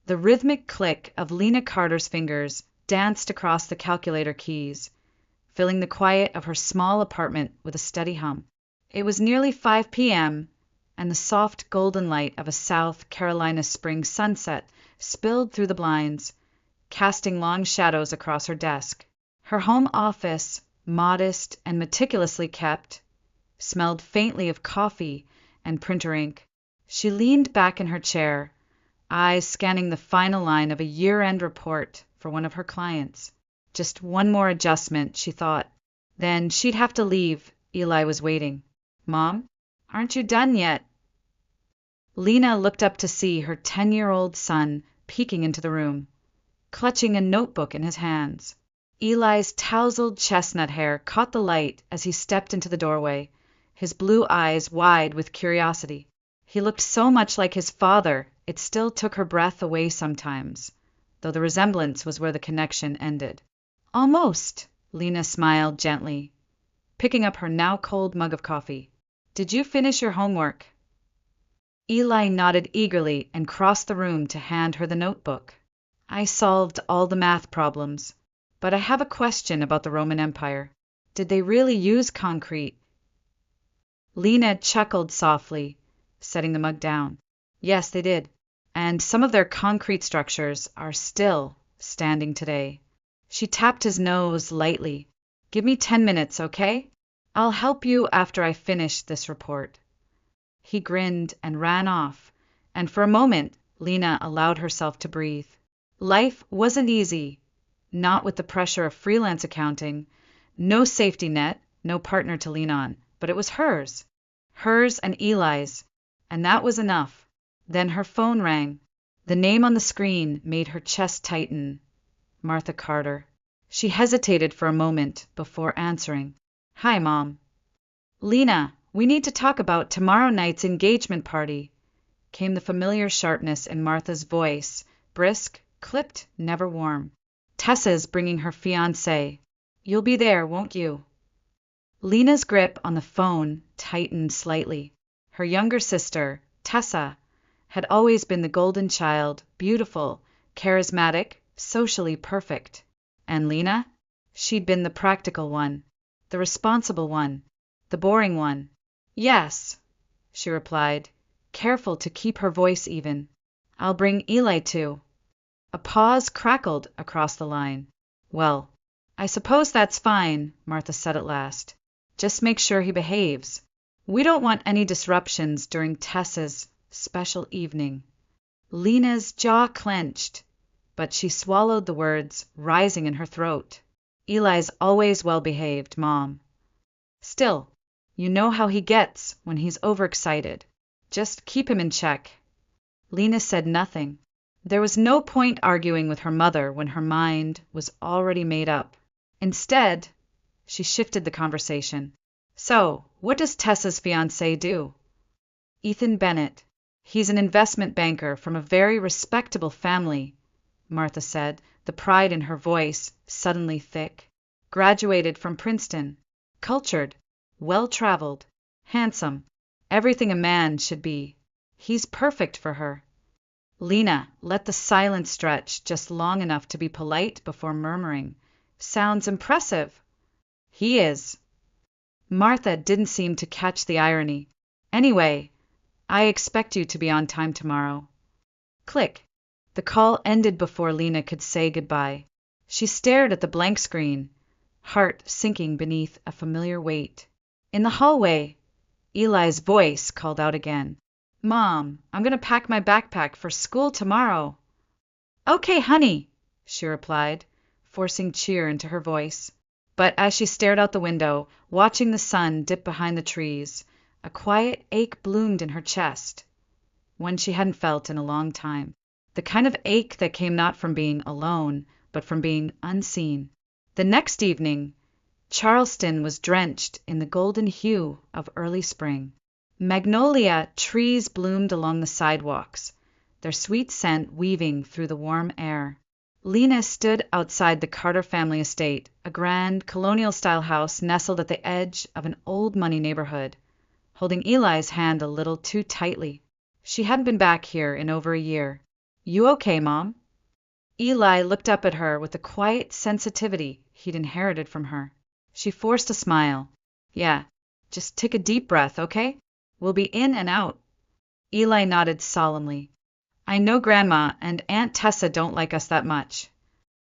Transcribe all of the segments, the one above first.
The rhythmic click of Lena Carter's fingers danced across the calculator keys, filling the quiet of her small apartment with a steady hum. It was nearly 5 p.m., and the soft golden light of a South Carolina spring sunset spilled through the blinds, casting long shadows across her desk. Her home office, modest and meticulously kept, smelled faintly of coffee and printer ink. She leaned back in her chair, eyes scanning the final line of a year-end report for one of her clients. Just one more adjustment, she thought. Then she'd have to leave. Eli was waiting. "Mom, aren't you done yet?" Lena looked up to see her 10-year-old son peeking into the room, clutching a notebook in his hands. Eli's tousled chestnut hair caught the light as he stepped into the doorway, his blue eyes wide with curiosity. He looked so much like his father, it still took her breath away sometimes, though the resemblance was where the connection ended. "Almost," Lena smiled gently, picking up her now cold mug of coffee. "Did you finish your homework?" Eli nodded eagerly and crossed the room to hand her the notebook. "I solved all the math problems, but I have a question about the Roman Empire. Did they really use concrete?" Lena chuckled softly, setting the mug down. "Yes, they did. And some of their concrete structures are still standing today." She tapped his nose lightly. "Give me 10 minutes, okay? I'll help you after I finish this report." He grinned and ran off, and for a moment Lena allowed herself to breathe. Life wasn't easy, not with the pressure of freelance accounting, no safety net, no partner to lean on, but it was hers. Hers and Eli's, and that was enough. Then her phone rang. The name on the screen made her chest tighten. Martha Carter. She hesitated for a moment before answering. "Hi, Mom." "Lena, we need to talk about tomorrow night's engagement party," came the familiar sharpness in Martha's voice, brisk, clipped, never warm. "Tessa's bringing her fiancé. You'll be there, won't you?" Lena's grip on the phone tightened slightly. Her younger sister, Tessa, had always been the golden child, beautiful, charismatic, socially perfect. And Lena? She'd been the practical one, the responsible one, the boring one. "Yes," she replied, careful to keep her voice even. "I'll bring Eli too." A pause crackled across the line. "Well, I suppose that's fine," Martha said at last. "Just make sure he behaves. We don't want any disruptions during Tessa's special evening." Lena's jaw clenched, but she swallowed the words rising in her throat. "Eli's always well behaved, Mom. Still, you know how he gets when he's overexcited. Just keep him in check." Lena said nothing. There was no point arguing with her mother when her mind was already made up. Instead, she shifted the conversation. "So, what does Tessa's fiancé do?" "Ethan Bennett. He's an investment banker from a very respectable family," Martha said, the pride in her voice suddenly thick. "Graduated from Princeton. Cultured, well-traveled, handsome, everything a man should be. He's perfect for her." Lena let the silence stretch just long enough to be polite before murmuring. "Sounds impressive." "He is." Martha didn't seem to catch the irony. "Anyway, I expect you to be on time tomorrow." Click. The call ended before Lena could say goodbye. She stared at the blank screen, heart sinking beneath a familiar weight. In the hallway, Eli's voice called out again. "Mom, I'm going to pack my backpack for school tomorrow." "Okay, honey," she replied, forcing cheer into her voice. But as she stared out the window, watching the sun dip behind the trees, a quiet ache bloomed in her chest, one she hadn't felt in a long time. The kind of ache that came not from being alone, but from being unseen. The next evening, Charleston was drenched in the golden hue of early spring. Magnolia trees bloomed along the sidewalks, their sweet scent weaving through the warm air. Lena stood outside the Carter family estate, a grand colonial-style house nestled at the edge of an old money neighborhood, holding Eli's hand a little too tightly. She hadn't been back here in over a year. You okay, Mom? Eli looked up at her with the quiet sensitivity he'd inherited from her. She forced a smile. Yeah, just take a deep breath, okay? We'll be in and out. Eli nodded solemnly. I know Grandma and Aunt Tessa don't like us that much.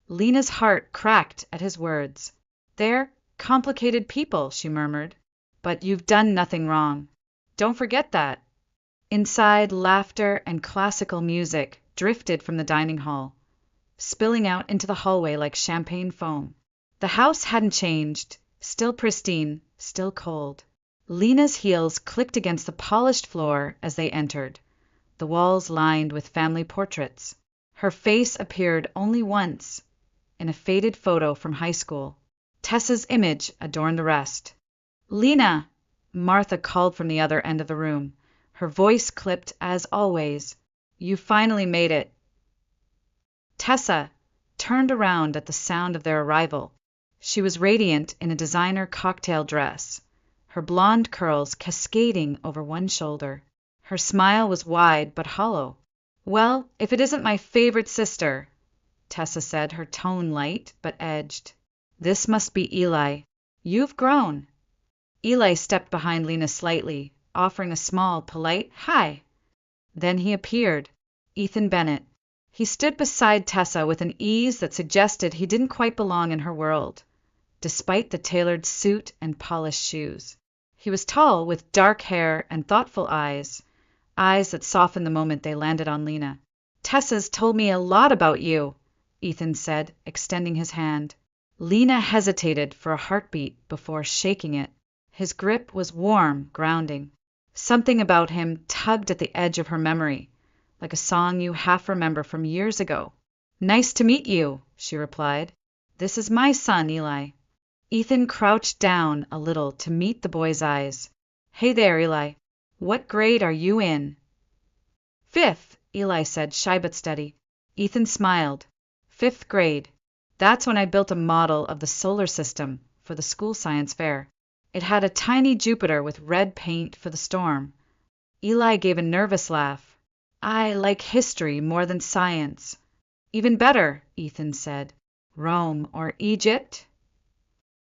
Lena's heart cracked at his words. They're complicated people, she murmured. But you've done nothing wrong. Don't forget that. Inside, laughter and classical music drifted from the dining hall, spilling out into the hallway like champagne foam. The house hadn't changed, still pristine, still cold. Lena's heels clicked against the polished floor as they entered, the walls lined with family portraits. Her face appeared only once, in a faded photo from high school. Tessa's image adorned the rest. Lena! Martha called from the other end of the room, her voice clipped as always. You finally made it. Tessa turned around at the sound of their arrival. She was radiant in a designer cocktail dress, her blonde curls cascading over one shoulder. Her smile was wide but hollow. Well, if it isn't my favorite sister, Tessa said, her tone light but edged. This must be Eli. You've grown. Eli stepped behind Lena slightly, offering a small, polite hi. Then he appeared, Ethan Bennett. He stood beside Tessa with an ease that suggested he didn't quite belong in her world, despite the tailored suit and polished shoes. He was tall, with dark hair and thoughtful eyes that softened the moment they landed on Lena. Tessa's told me a lot about you, Ethan said, extending his hand. Lena hesitated for a heartbeat before shaking it. His grip was warm, grounding. Something about him tugged at the edge of her memory, like a song you half remember from years ago. Nice to meet you, she replied. This is my son, Eli. Ethan crouched down a little to meet the boy's eyes. Hey there, Eli. What grade are you in? Fifth, Eli said, shy but steady. Ethan smiled. Fifth grade. That's when I built a model of the solar system for the school science fair. It had a tiny Jupiter with red paint for the storm. Eli gave a nervous laugh. I like history more than science. Even better, Ethan said. Rome or Egypt?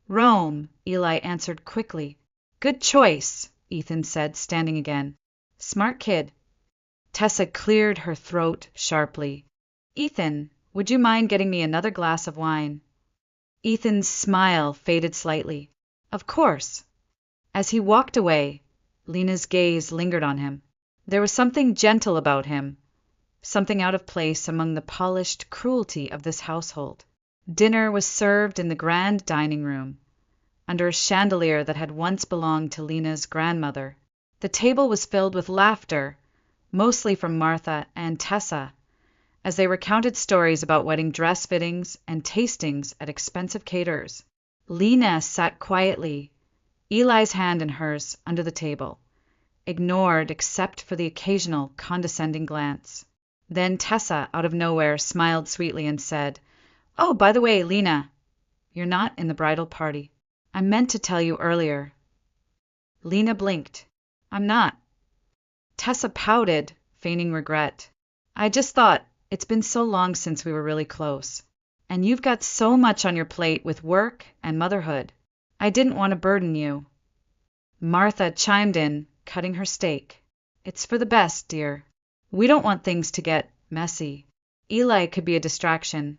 Rome, Eli answered quickly. Good choice, Ethan said, standing again. Smart kid. Tessa cleared her throat sharply. Ethan, would you mind getting me another glass of wine? Ethan's smile faded slightly. Of course. As he walked away, Lena's gaze lingered on him. There was something gentle about him, something out of place among the polished cruelty of this household. Dinner was served in the grand dining room, under a chandelier that had once belonged to Lena's grandmother. The table was filled with laughter, mostly from Martha and Tessa, as they recounted stories about wedding dress fittings and tastings at expensive caterers. Lena sat quietly, Eli's hand in hers under the table, ignored except for the occasional condescending glance. Then Tessa, out of nowhere, smiled sweetly and said, Oh, by the way, Lena, you're not in the bridal party. I meant to tell you earlier. Lena blinked. I'm not. Tessa pouted, feigning regret. I just thought, it's been so long since we were really close. And you've got so much on your plate with work and motherhood. I didn't want to burden you. Martha chimed in, cutting her steak. It's for the best, dear. We don't want things to get messy. Eli could be a distraction.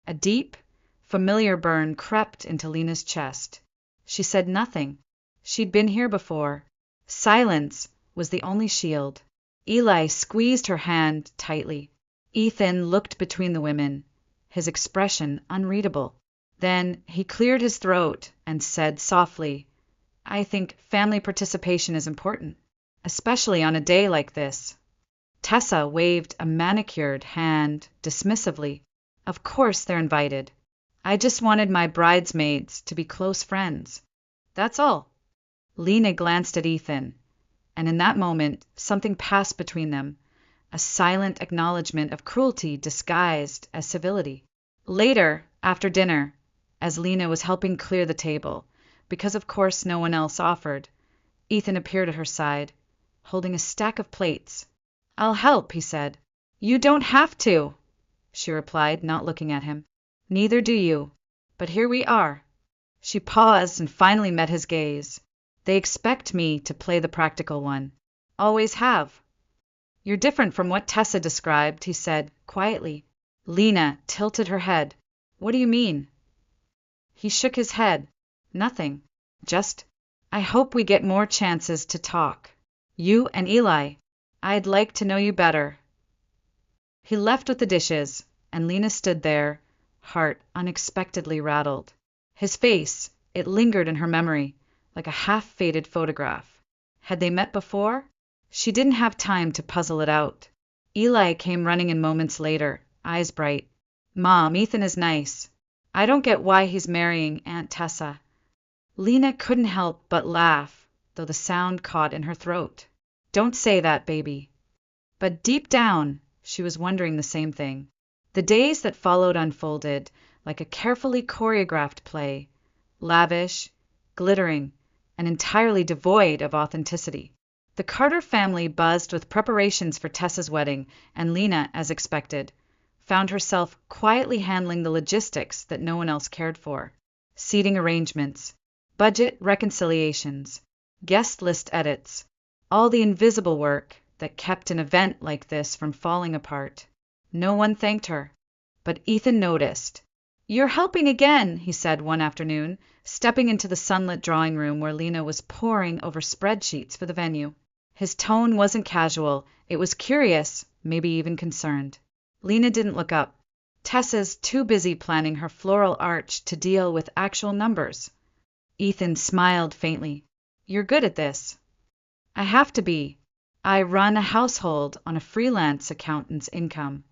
A deep, familiar burn crept into Lena's chest. She said nothing. She'd been here before. Silence was the only shield. Eli squeezed her hand tightly. Ethan looked between the women, his expression unreadable. Then he cleared his throat and said softly, I think family participation is important, especially on a day like this. Tessa waved a manicured hand dismissively. Of course they're invited. I just wanted my bridesmaids to be close friends. That's all. Lena glanced at Ethan, and in that moment something passed between them, a silent acknowledgement of cruelty disguised as civility. Later, after dinner, as Lena was helping clear the table, because of course no one else offered, Ethan appeared at her side, holding a stack of plates. I'll help, he said. You don't have to, she replied, not looking at him. Neither do you. But here we are. She paused and finally met his gaze. They expect me to play the practical one. Always have. You're different from what Tessa described, he said, quietly. Lena tilted her head. What do you mean? He shook his head. Nothing. Just, I hope we get more chances to talk. You and Eli. I'd like to know you better. He left with the dishes, and Lena stood there, heart unexpectedly rattled. His face, it lingered in her memory, like a half-faded photograph. Had they met before? She didn't have time to puzzle it out. Eli came running in moments later, eyes bright. Mom, Ethan is nice. I don't get why he's marrying Aunt Tessa. Lena couldn't help but laugh, though the sound caught in her throat. Don't say that, baby. But deep down, she was wondering the same thing. The days that followed unfolded like a carefully choreographed play, lavish, glittering, and entirely devoid of authenticity. The Carter family buzzed with preparations for Tessa's wedding, and Lena, as expected, found herself quietly handling the logistics that no one else cared for. Seating arrangements, budget reconciliations, guest list edits, all the invisible work that kept an event like this from falling apart. No one thanked her, but Ethan noticed. You're helping again, he said one afternoon, stepping into the sunlit drawing room where Lena was poring over spreadsheets for the venue. His tone wasn't casual, it was curious, maybe even concerned. Lena didn't look up. Tessa's too busy planning her floral arch to deal with actual numbers. Ethan smiled faintly. You're good at this. I have to be. I run a household on a freelance accountant's income.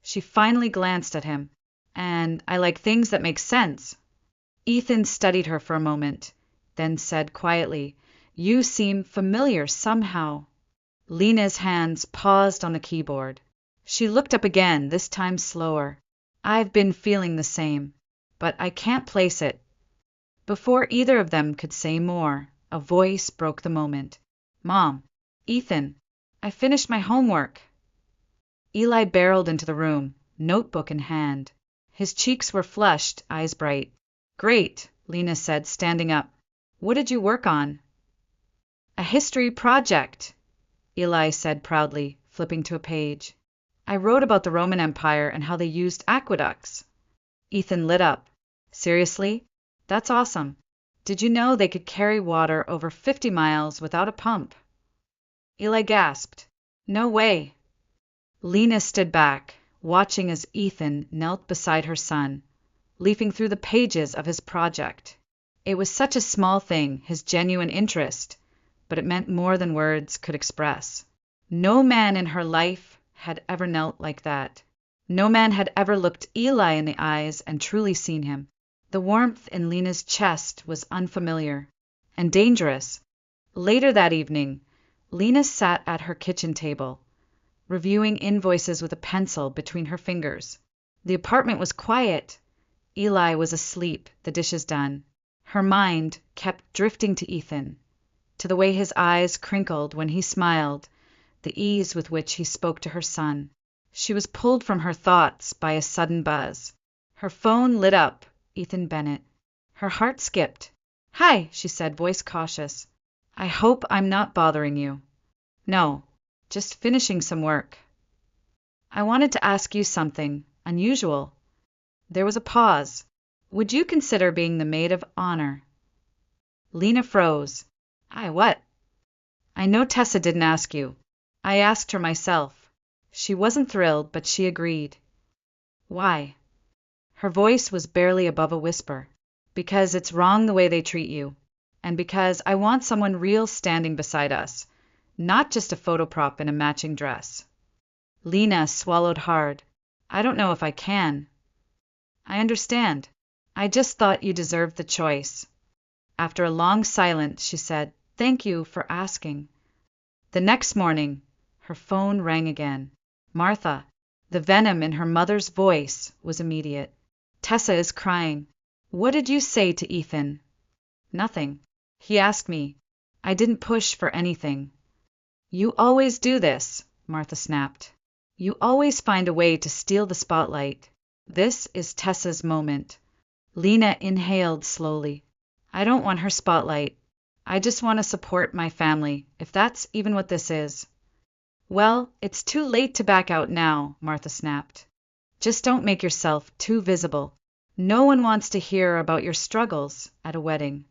She finally glanced at him. And I like things that make sense. Ethan studied her for a moment, then said quietly, You seem familiar somehow. Lena's hands paused on the keyboard. She looked up again, this time slower. I've been feeling the same, but I can't place it. Before either of them could say more, a voice broke the moment. Mom, Ethan, I finished my homework. Eli barreled into the room, notebook in hand. His cheeks were flushed, eyes bright. Great, Lena said, standing up. What did you work on? A history project, Eli said proudly, flipping to a page. I wrote about the Roman Empire and how they used aqueducts. Ethan lit up. Seriously? That's awesome. Did you know they could carry water over 50 miles without a pump? Eli gasped. No way. Lena stood back, watching as Ethan knelt beside her son, leafing through the pages of his project. It was such a small thing, his genuine interest, but it meant more than words could express. No man in her life had ever knelt like that. No man had ever looked Eli in the eyes and truly seen him. The warmth in Lena's chest was unfamiliar and dangerous. Later that evening, Lena sat at her kitchen table, reviewing invoices with a pencil between her fingers. The apartment was quiet. Eli was asleep, the dishes done. Her mind kept drifting to Ethan, to the way his eyes crinkled when he smiled, the ease with which he spoke to her son. She was pulled from her thoughts by a sudden buzz. Her phone lit up, Ethan Bennett. Her heart skipped. Hi, she said, voice cautious. I hope I'm not bothering you. No. Just finishing some work. I wanted to ask you something unusual. There was a pause. Would you consider being the maid of honor? Lena froze. What? I know Tessa didn't ask you. I asked her myself. She wasn't thrilled, but she agreed. Why? Her voice was barely above a whisper. Because it's wrong the way they treat you. And because I want someone real standing beside us. Not just a photo prop in a matching dress. Lena swallowed hard. I don't know if I can. I understand. I just thought you deserved the choice. After a long silence, she said, Thank you for asking. The next morning, her phone rang again. Martha. The venom in her mother's voice was immediate. Tessa is crying. What did you say to Ethan? Nothing. He asked me. I didn't push for anything. You always do this, Martha snapped. You always find a way to steal the spotlight. This is Tessa's moment. Lena inhaled slowly. I don't want her spotlight. I just want to support my family, if that's even what this is. Well, it's too late to back out now, Martha snapped. Just don't make yourself too visible. No one wants to hear about your struggles at a wedding.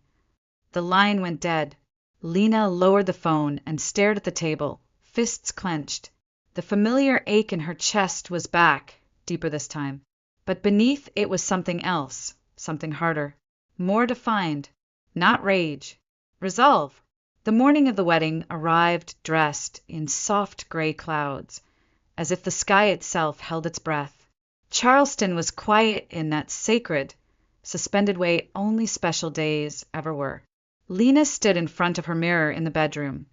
The line went dead. Lena lowered the phone and stared at the table, fists clenched. The familiar ache in her chest was back, deeper this time. But beneath it was something else, something harder, more defined. Not rage. Resolve. The morning of the wedding arrived dressed in soft gray clouds, as if the sky itself held its breath. Charleston was quiet in that sacred, suspended way only special days ever were. Lena stood in front of her mirror in the bedroom,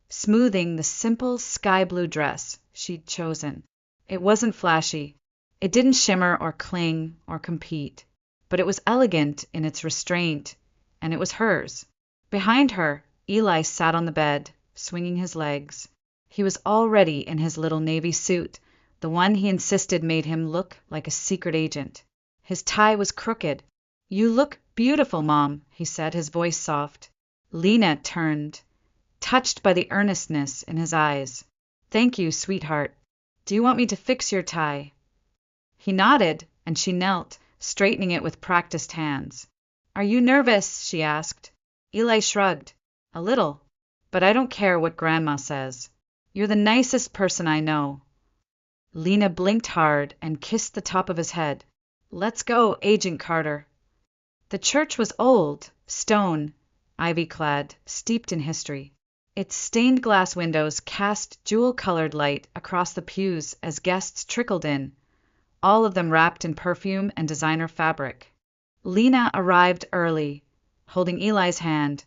smoothing the simple sky blue dress she'd chosen. It wasn't flashy. It didn't shimmer or cling or compete, but it was elegant in its restraint, and it was hers. Behind her, Eli sat on the bed, swinging his legs. He was already in his little navy suit, the one he insisted made him look like a secret agent. His tie was crooked. You look beautiful, Mom, he said, his voice soft. Lena turned, touched by the earnestness in his eyes. Thank you, sweetheart. Do you want me to fix your tie? He nodded, and she knelt, straightening it with practiced hands. Are you nervous? She asked. Eli shrugged. A little. But I don't care what Grandma says. You're the nicest person I know. Lena blinked hard and kissed the top of his head. Let's go, Agent Carter. The church was old, stone, ivy-clad, steeped in history. Its stained glass windows cast jewel-colored light across the pews as guests trickled in, all of them wrapped in perfume and designer fabric. Lena arrived early, holding Eli's hand,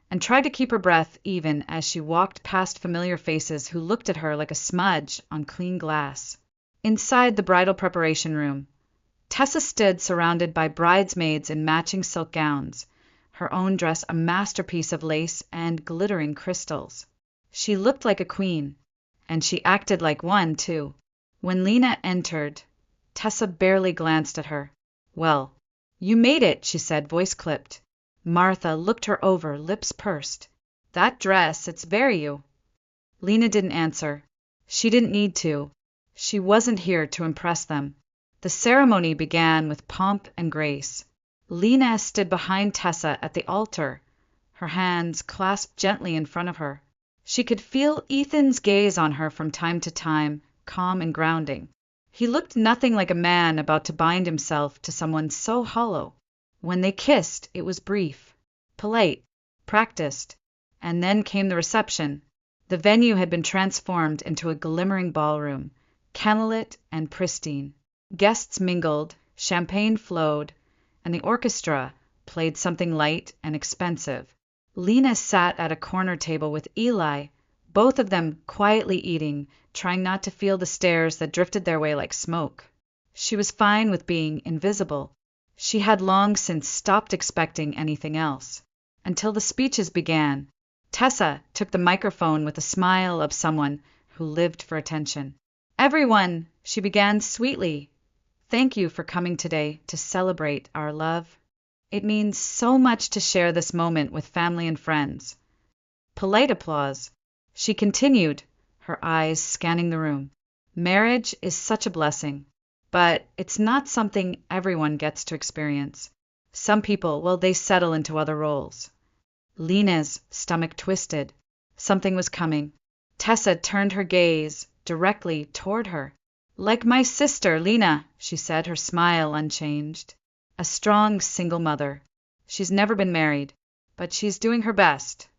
and tried to keep her breath even as she walked past familiar faces who looked at her like a smudge on clean glass. Inside the bridal preparation room, Tessa stood surrounded by bridesmaids in matching silk gowns, her own dress a masterpiece of lace and glittering crystals. She looked like a queen, and she acted like one, too. When Lena entered, Tessa barely glanced at her. Well, you made it, she said, voice clipped. Martha looked her over, lips pursed. That dress, it's very you. Lena didn't answer. She didn't need to. She wasn't here to impress them. The ceremony began with pomp and grace. Lena stood behind Tessa at the altar, her hands clasped gently in front of her. She could feel Ethan's gaze on her from time to time, calm and grounding. He looked nothing like a man about to bind himself to someone so hollow. When they kissed, it was brief, polite, practiced, and then came the reception. The venue had been transformed into a glimmering ballroom, candlelit and pristine. Guests mingled, champagne flowed, and the orchestra played something light and expensive. Lena sat at a corner table with Eli, both of them quietly eating, trying not to feel the stares that drifted their way like smoke. She was fine with being invisible. She had long since stopped expecting anything else. Until the speeches began. Tessa took the microphone with the smile of someone who lived for attention. Everyone, she began sweetly, thank you for coming today to celebrate our love. It means so much to share this moment with family and friends. Polite applause. She continued, her eyes scanning the room. Marriage is such a blessing, but it's not something everyone gets to experience. Some people, well, they settle into other roles. Lena's stomach twisted. Something was coming. Tessa turned her gaze directly toward her. Like my sister, Lena, she said, her smile unchanged. A strong single mother. She's never been married, but she's doing her best.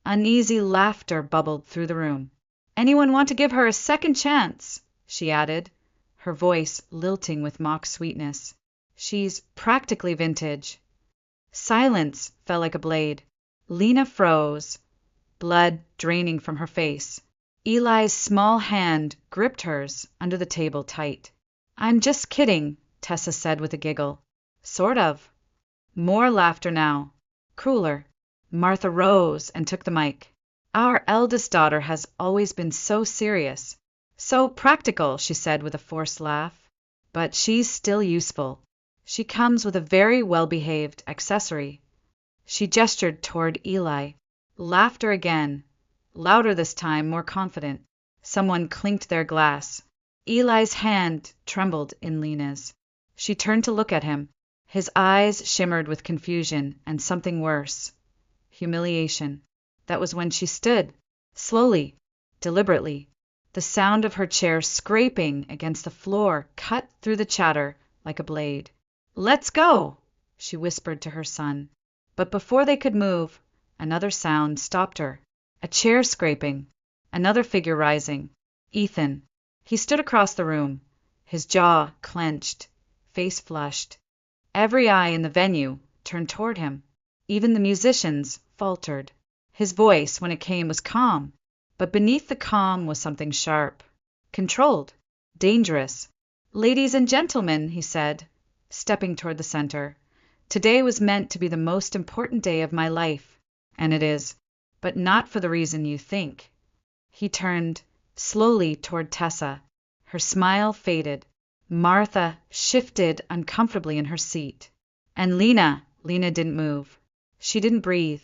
Uneasy laughter bubbled through the room. Anyone want to give her a second chance? She added, her voice lilting with mock sweetness. She's practically vintage. Silence fell like a blade. Lena froze, blood draining from her face. Eli's small hand gripped hers under the table tight. I'm just kidding, Tessa said with a giggle. Sort of. More laughter now. Cooler. Martha rose and took the mic. Our eldest daughter has always been so serious, So practical, she said with a forced laugh. But she's still useful. She comes with a very well-behaved accessory. She gestured toward Eli. Laughter again. Louder this time, more confident. Someone clinked their glass. Eli's hand trembled in Lena's. She turned to look at him. His eyes shimmered with confusion and something worse. Humiliation. That was when she stood, slowly, deliberately. The sound of her chair scraping against the floor cut through the chatter like a blade. "Let's go," she whispered to her son. But before they could move, another sound stopped her. A chair scraping. Another figure rising. Ethan. He stood across the room, his jaw clenched, face flushed. Every eye in the venue turned toward him. Even the musicians faltered. His voice, when it came, was calm, but beneath the calm was something sharp, controlled, dangerous. "Ladies and gentlemen," he said, stepping toward the center, "today was meant to be the most important day of my life, and it is, but not for the reason you think." He turned slowly toward Tessa. Her smile faded. Martha shifted uncomfortably in her seat. And Lena didn't move. She didn't breathe,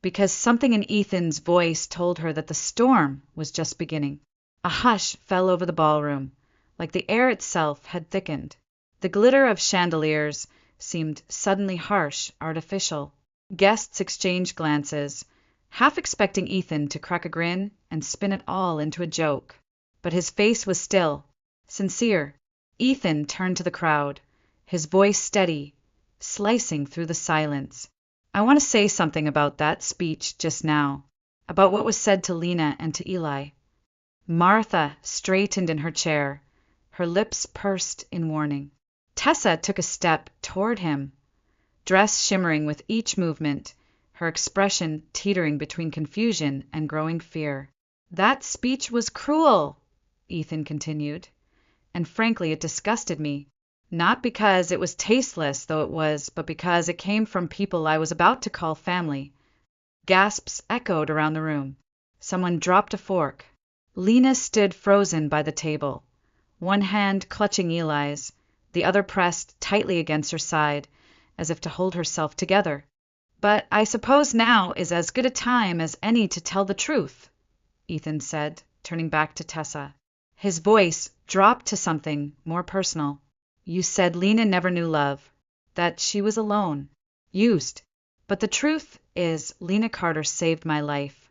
because something in Ethan's voice told her that the storm was just beginning. A hush fell over the ballroom, like the air itself had thickened. The glitter of chandeliers seemed suddenly harsh, artificial. Guests exchanged glances, half expecting Ethan to crack a grin and spin it all into a joke. But his face was still, sincere. Ethan turned to the crowd, his voice steady, slicing through the silence. "I want to say something about that speech just now, about what was said to Lena and to Eli." Martha straightened in her chair, her lips pursed in warning. Tessa took a step toward him, dress shimmering with each movement, her expression teetering between confusion and growing fear. "That speech was cruel," Ethan continued, "and frankly it disgusted me. Not because it was tasteless, though it was, but because it came from people I was about to call family." Gasps echoed around the room. Someone dropped a fork. Lena stood frozen by the table, one hand clutching Eli's, the other pressed tightly against her side, as if to hold herself together. "But I suppose now is as good a time as any to tell the truth," Ethan said, turning back to Tessa. His voice dropped to something more personal. "You said Lena never knew love, that she was alone, used. But the truth is Lena Carter saved my life."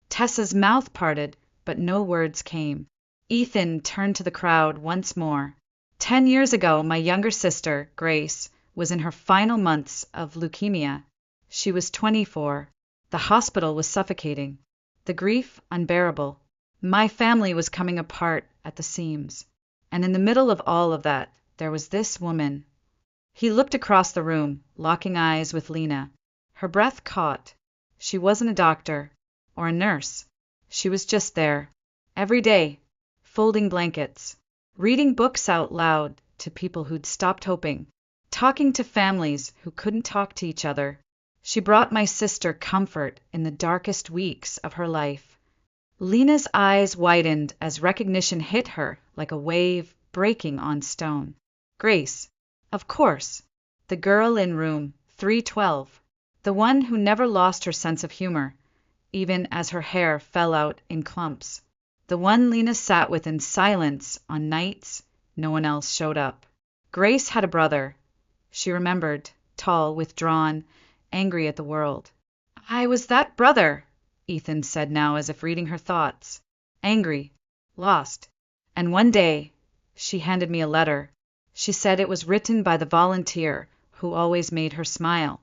Tessa's mouth parted, but no words came. Ethan turned to the crowd once more. 10 years ago, my younger sister, Grace, was in her final months of leukemia. She was 24. The hospital was suffocating. The grief unbearable. My family was coming apart at the seams. And in the middle of all of that, there was this woman. He looked across the room, locking eyes with Lena. Her breath caught. She wasn't a doctor or a nurse. She was just there, every day, folding blankets, reading books out loud to people who'd stopped hoping, talking to families who couldn't talk to each other. She brought my sister comfort in the darkest weeks of her life. Lena's eyes widened as recognition hit her like a wave breaking on stone. Grace, of course, the girl in room 312, the one who never lost her sense of humor, even as her hair fell out in clumps, the one Lena sat with in silence on nights no one else showed up. Grace had a brother, she remembered, tall, withdrawn, angry at the world. "I was that brother," Ethan said now as if reading her thoughts. "Angry, lost. And one day she handed me a letter. She said it was written by the volunteer who always made her smile.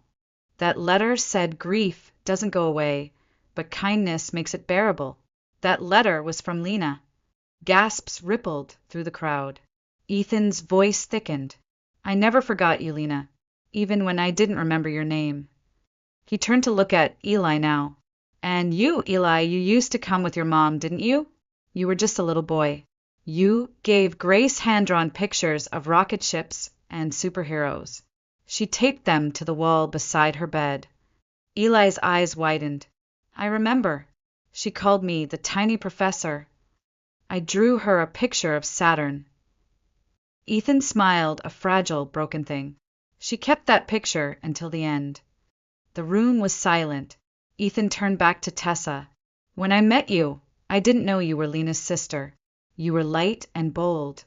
That letter said grief doesn't go away, but kindness makes it bearable. That letter was from Lena." Gasps rippled through the crowd. Ethan's voice thickened. "I never forgot you, Lena, even when I didn't remember your name." He turned to look at Eli now. "And you, Eli, you used to come with your mom, didn't you? You were just a little boy. You gave Grace hand-drawn pictures of rocket ships and superheroes. She taped them to the wall beside her bed." Eli's eyes widened. "I remember. She called me the tiny professor." I drew her a picture of Saturn. Ethan smiled, a fragile, broken thing. She kept that picture until the end. The room was silent. Ethan turned back to Tessa. When I met you, I didn't know you were Lena's sister. You were light and bold,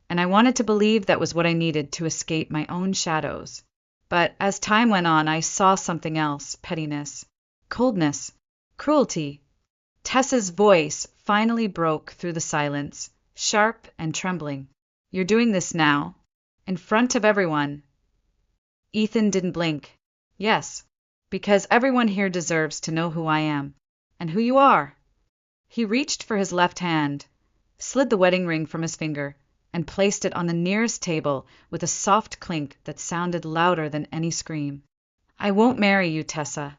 and I wanted to believe that was what I needed to escape my own shadows. But as time went on, I saw something else: pettiness, coldness, cruelty. Tessa's voice finally broke through the silence, sharp and trembling. You're doing this now? In front of everyone? Ethan didn't blink. Yes, because everyone here deserves to know who I am, and who you are. He reached for his left hand, slid the wedding ring from his finger, and placed it on the nearest table with a soft clink that sounded louder than any scream. I won't marry you, Tessa.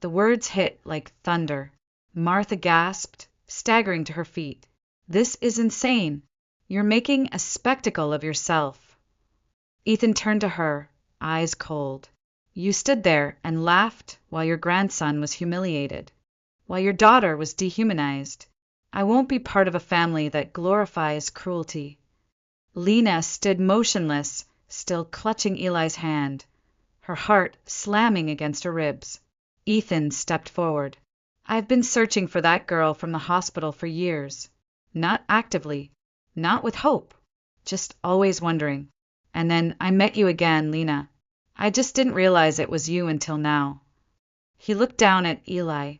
The words hit like thunder. Martha gasped, staggering to her feet. This is insane. You're making a spectacle of yourself. Ethan turned to her, eyes cold. You stood there and laughed while your grandson was humiliated, while your daughter was dehumanized. I won't be part of a family that glorifies cruelty. Lena stood motionless, still clutching Eli's hand, her heart slamming against her ribs. Ethan stepped forward. I've been searching for that girl from the hospital for years. Not actively, not with hope, just always wondering. And then I met you again, Lena. I just didn't realize it was you until now. He looked down at Eli,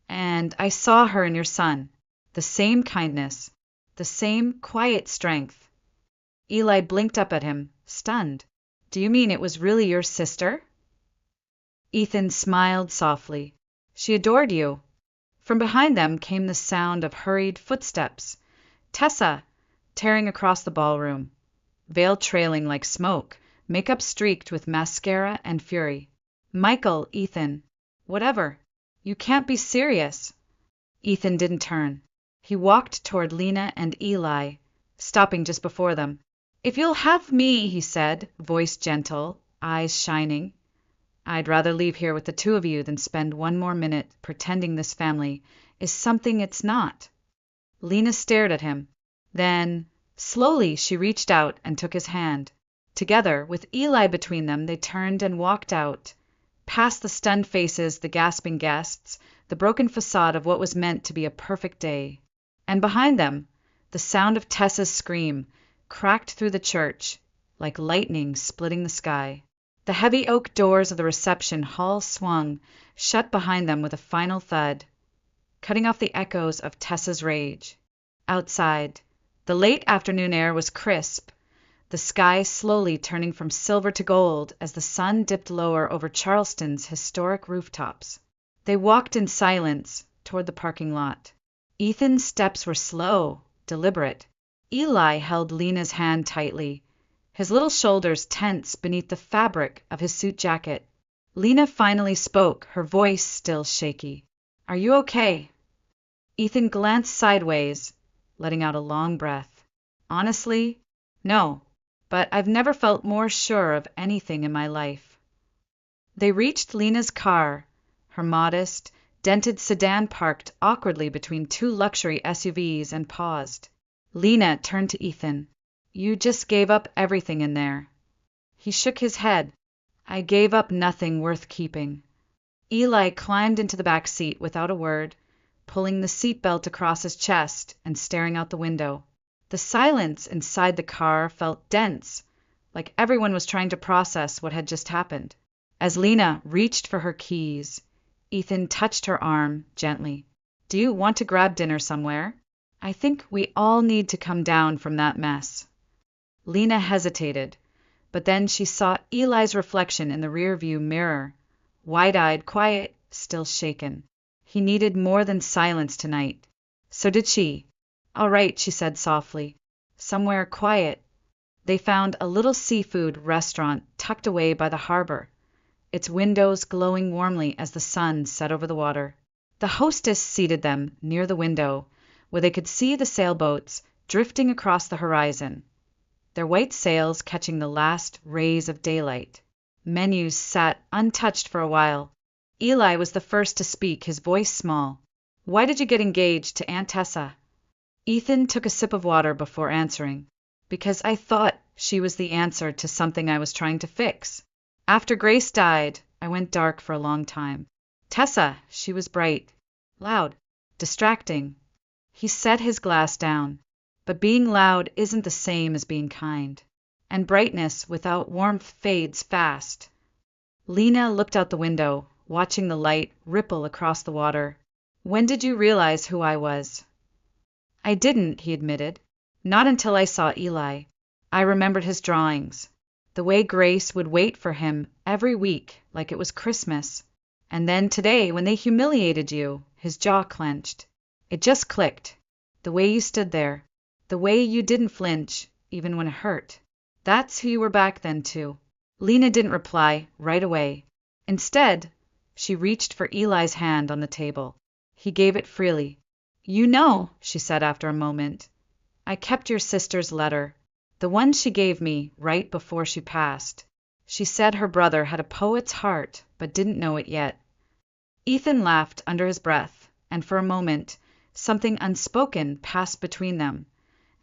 and I saw her in your son. The same kindness, the same quiet strength. Eli blinked up at him, stunned. Do you mean it was really your sister? Ethan smiled softly. She adored you. From behind them came the sound of hurried footsteps. Tessa, tearing across the ballroom, veil trailing like smoke, makeup streaked with mascara and fury. Michael, Ethan, whatever. You can't be serious. Ethan didn't turn. He walked toward Lena and Eli, stopping just before them. If you'll have me, he said, voice gentle, eyes shining. I'd rather leave here with the two of you than spend one more minute pretending this family is something it's not. Lena stared at him. Then, slowly, she reached out and took his hand. Together, with Eli between them, they turned and walked out, past the stunned faces, the gasping guests, the broken facade of what was meant to be a perfect day. And behind them, the sound of Tessa's scream cracked through the church, like lightning splitting the sky. The heavy oak doors of the reception hall swung shut behind them with a final thud, cutting off the echoes of Tessa's rage. Outside, the late afternoon air was crisp, the sky slowly turning from silver to gold as the sun dipped lower over Charleston's historic rooftops. They walked in silence toward the parking lot. Ethan's steps were slow, deliberate. Eli held Lena's hand tightly, his little shoulders tense beneath the fabric of his suit jacket. Lena finally spoke, her voice still shaky. Are you okay? Ethan glanced sideways, letting out a long breath. Honestly, no, but I've never felt more sure of anything in my life. They reached Lena's car, her modest, dented sedan parked awkwardly between two luxury SUVs, and paused. Lena turned to Ethan. You just gave up everything in there. He shook his head. I gave up nothing worth keeping. Eli climbed into the back seat without a word, pulling the seatbelt across his chest and staring out the window. The silence inside the car felt dense, like everyone was trying to process what had just happened. As Lena reached for her keys, Ethan touched her arm gently. Do you want to grab dinner somewhere? I think we all need to come down from that mess. Lena hesitated, but then she saw Eli's reflection in the rearview mirror, wide-eyed, quiet, still shaken. He needed more than silence tonight. So did she. All right, she said softly. Somewhere quiet. They found a little seafood restaurant tucked away by the harbor, its windows glowing warmly as the sun set over the water. The hostess seated them near the window, where they could see the sailboats drifting across the horizon, their white sails catching the last rays of daylight. Menus sat untouched for a while. Eli was the first to speak, his voice small. Why did you get engaged to Aunt Tessa? Ethan took a sip of water before answering. Because I thought she was the answer to something I was trying to fix. After Grace died, I went dark for a long time. Tessa, she was bright, loud, distracting. He set his glass down. But being loud isn't the same as being kind. And brightness without warmth fades fast. Lena looked out the window, watching the light ripple across the water. When did you realize who I was? I didn't, he admitted. Not until I saw Eli. I remembered his drawings. The way Grace would wait for him every week like it was Christmas. And then today, when they humiliated you, his jaw clenched. It just clicked. The way you stood there. The way you didn't flinch, even when it hurt. That's who you were back then, too. Lena didn't reply right away. Instead, she reached for Eli's hand on the table. He gave it freely. You know, she said after a moment, I kept your sister's letter, the one she gave me right before she passed. She said her brother had a poet's heart, but didn't know it yet. Ethan laughed under his breath, and for a moment, something unspoken passed between them,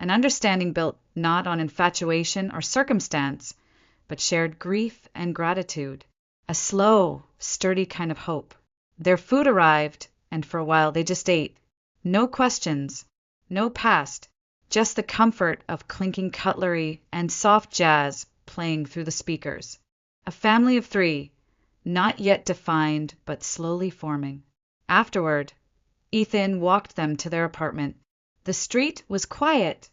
an understanding built not on infatuation or circumstance, but shared grief and gratitude, a slow, sturdy kind of hope. Their food arrived, and for a while they just ate. No questions, no past, just the comfort of clinking cutlery and soft jazz playing through the speakers. A family of 3, not yet defined but slowly forming. Afterward, Ethan walked them to their apartment. The street was quiet,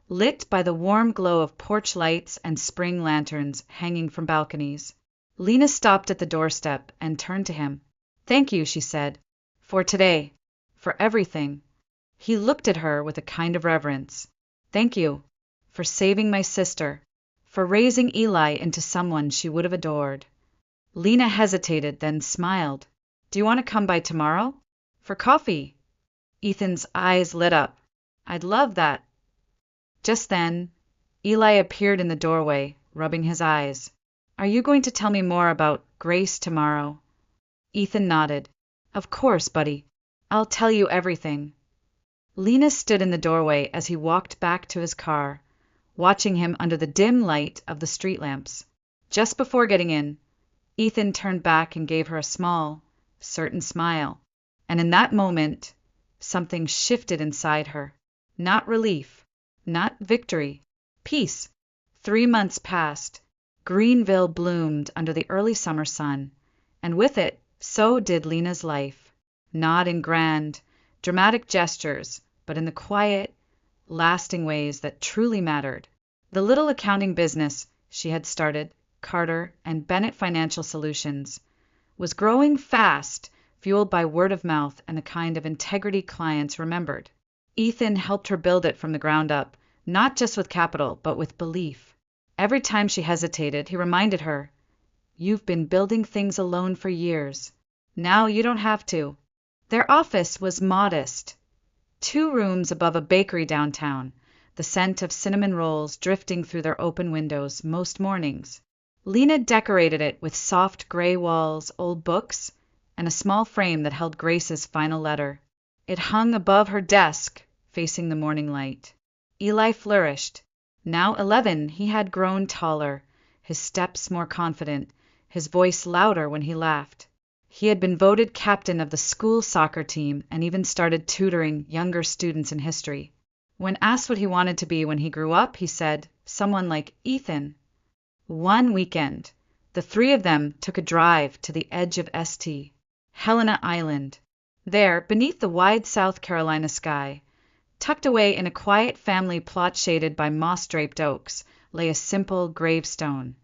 lit by the warm glow of porch lights and spring lanterns hanging from balconies. Lena stopped at the doorstep and turned to him. Thank you, she said, for today, for everything. He looked at her with a kind of reverence. Thank you for saving my sister, for raising Eli into someone she would have adored. Lena hesitated, then smiled. Do you want to come by tomorrow? For coffee? Ethan's eyes lit up. I'd love that. Just then, Eli appeared in the doorway, rubbing his eyes. Are you going to tell me more about Grace tomorrow? Ethan nodded. Of course, buddy. I'll tell you everything. Lena stood in the doorway as he walked back to his car, watching him under the dim light of the street lamps. Just before getting in, Ethan turned back and gave her a small, certain smile. And in that moment, something shifted inside her. Not relief, not victory, peace. 3 months passed. Greenville bloomed under the early summer sun, and with it, so did Lena's life. Not in grand, dramatic gestures, but in the quiet, lasting ways that truly mattered. The little accounting business she had started, Carter and Bennett Financial Solutions, was growing fast, fueled by word of mouth and the kind of integrity clients remembered. Ethan helped her build it from the ground up, not just with capital, but with belief. Every time she hesitated, he reminded her, You've been building things alone for years. Now you don't have to. Their office was modest. 2 rooms above a bakery downtown, the scent of cinnamon rolls drifting through their open windows most mornings. Lena decorated it with soft gray walls, old books, and a small frame that held Grace's final letter. It hung above her desk, facing the morning light. Eli flourished. Now 11, he had grown taller, his steps more confident, his voice louder when he laughed. He had been voted captain of the school soccer team and even started tutoring younger students in history. When asked what he wanted to be when he grew up, he said, someone like Ethan. One weekend, the 3 of them took a drive to the edge of St. Helena Island. There, beneath the wide South Carolina sky, tucked away in a quiet family plot shaded by moss-draped oaks, lay a simple gravestone.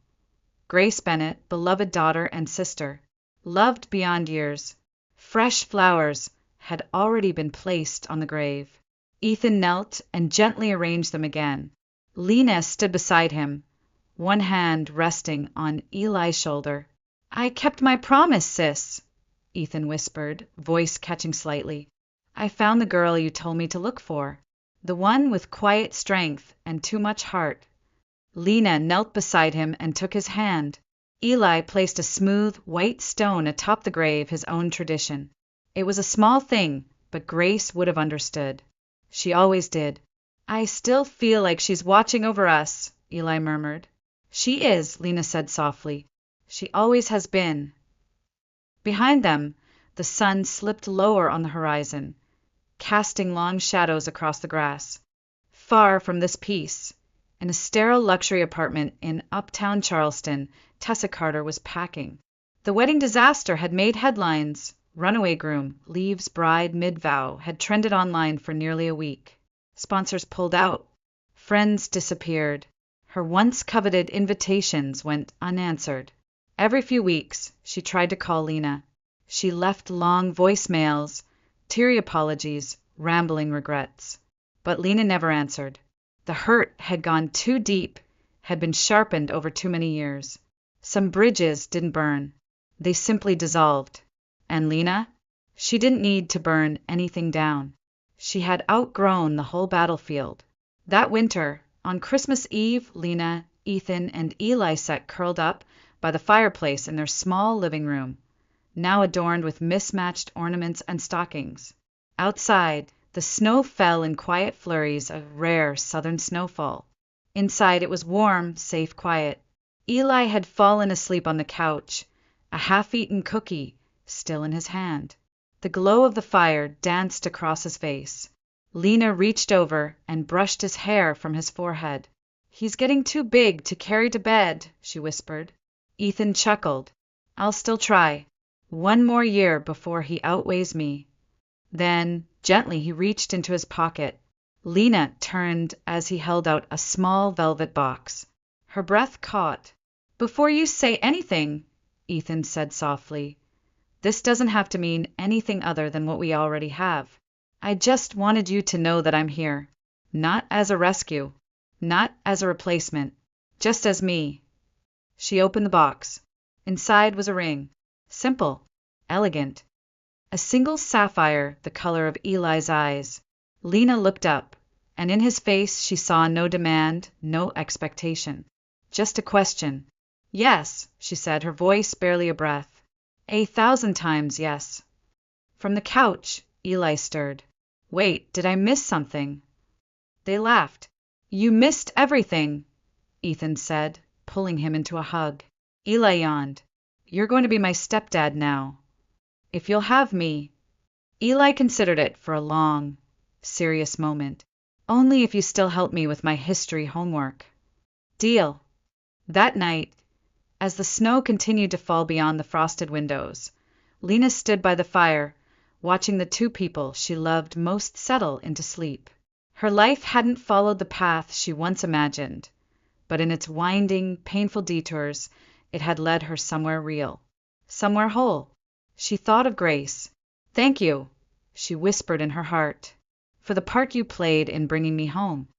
Grace Bennett, beloved daughter and sister, loved beyond years. Fresh flowers had already been placed on the grave. Ethan knelt and gently arranged them again. Lena stood beside him, one hand resting on Eli's shoulder. I kept my promise, sis, Ethan whispered, voice catching slightly. I found the girl you told me to look for, the one with quiet strength and too much heart. Lena knelt beside him and took his hand. Eli placed a smooth, white stone atop the grave, his own tradition. It was a small thing, but Grace would have understood. She always did. I still feel like she's watching over us, Eli murmured. She is, Lena said softly. She always has been. Behind them, the sun slipped lower on the horizon, casting long shadows across the grass. Far from this peace, in a sterile luxury apartment in uptown Charleston, Tessa Carter was packing. The wedding disaster had made headlines. Runaway groom leaves bride mid-vow had trended online for nearly a week. Sponsors pulled out. Friends disappeared. Her once coveted invitations went unanswered. Every few weeks, she tried to call Lena. She left long voicemails, teary apologies, rambling regrets. But Lena never answered. The hurt had gone too deep, had been sharpened over too many years. Some bridges didn't burn. They simply dissolved. And Lena? She didn't need to burn anything down. She had outgrown the whole battlefield. That winter, on Christmas Eve, Lena, Ethan, and Eli sat curled up by the fireplace in their small living room, now adorned with mismatched ornaments and stockings. Outside, the snow fell in quiet flurries of rare southern snowfall. Inside, it was warm, safe, quiet. Eli had fallen asleep on the couch, a half-eaten cookie still in his hand. The glow of the fire danced across his face. Lena reached over and brushed his hair from his forehead. "He's getting too big to carry to bed," she whispered. Ethan chuckled. "I'll still try. One more year before he outweighs me." Then, gently, he reached into his pocket. Lena turned as he held out a small velvet box. Her breath caught. "Before you say anything," Ethan said softly, "this doesn't have to mean anything other than what we already have. I just wanted you to know that I'm here. Not as a rescue. Not as a replacement. Just as me." She opened the box. Inside was a ring. Simple. Elegant. A single sapphire the color of Eli's eyes. Lena looked up, and in his face she saw no demand, no expectation. Just a question. "Yes," she said, her voice barely a breath. 1,000 times yes. From the couch, Eli stirred. "Wait, did I miss something?" They laughed. "You missed everything," Ethan said, pulling him into a hug. Eli yawned. "You're going to be my stepdad now. If you'll have me." Eli considered it for a long, serious moment. "Only if you still help me with my history homework." "Deal." That night, as the snow continued to fall beyond the frosted windows, Lena stood by the fire, watching the two people she loved most settle into sleep. Her life hadn't followed the path she once imagined, but in its winding, painful detours, it had led her somewhere real, somewhere whole. She thought of Grace. "Thank you," she whispered in her heart, "for the part you played in bringing me home."